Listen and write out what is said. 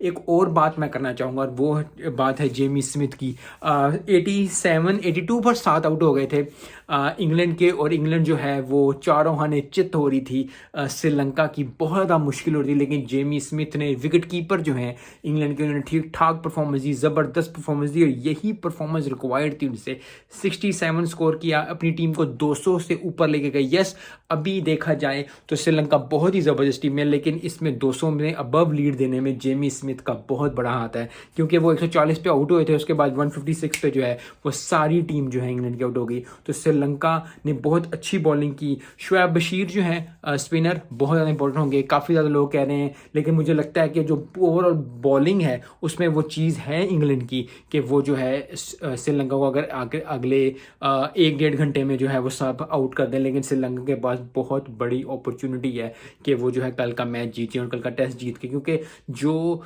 एक और बात मैं करना चाहूँगा, और वो बात है जेमी स्मिथ की। 82 पर 7 आउट हो गए थे इंग्लैंड के, और इंग्लैंड जो है वो चारों हाने चित हो रही थी। श्रीलंका की बहुत ज़्यादा मुश्किल हो रही थी, लेकिन जेमी स्मिथ ने, विकेट कीपर जो है इंग्लैंड के, उन्होंने ठीक ठाक परफॉर्मेंस दी, ज़बरदस्त परफॉर्मेंस दी, और यही परफॉर्मेंस रिक्वायर्ड थी उनसे। 67 स्कोर किया, अपनी टीम को 200 से ऊपर लेके गए। यस, अभी देखा जाए तो श्रीलंका बहुत ही ज़बरदस्त टीम है, लेकिन इसमें 200 में अबव लीड देने में जेमी स्मिथ का बहुत बड़ा हाथ है, क्योंकि वो 140 पे आउट हुए थे, उसके बाद 156 पे जो है वो सारी टीम जो है इंग्लैंड की आउट हो गई। तो श्रीलंका ने बहुत अच्छी बॉलिंग की। शुएब बशीर जो है स्पिनर, बहुत ज़्यादा इंपॉर्टेंट होंगे, काफ़ी ज़्यादा लोग कह रहे हैं, लेकिन मुझे लगता है कि जो ओवरऑल बॉलिंग है उसमें वो चीज़ है इंग्लैंड की, कि वो जो है श्रीलंका को अगर अगले 1-1.5 घंटे में जो है वो सब आउट कर दें, लेकिन श्रीलंका के पास बहुत बड़ी अपॉर्चुनिटी है कि वो जो है कल का मैच जीते और कल का टेस्ट जीत के, क्योंकि जो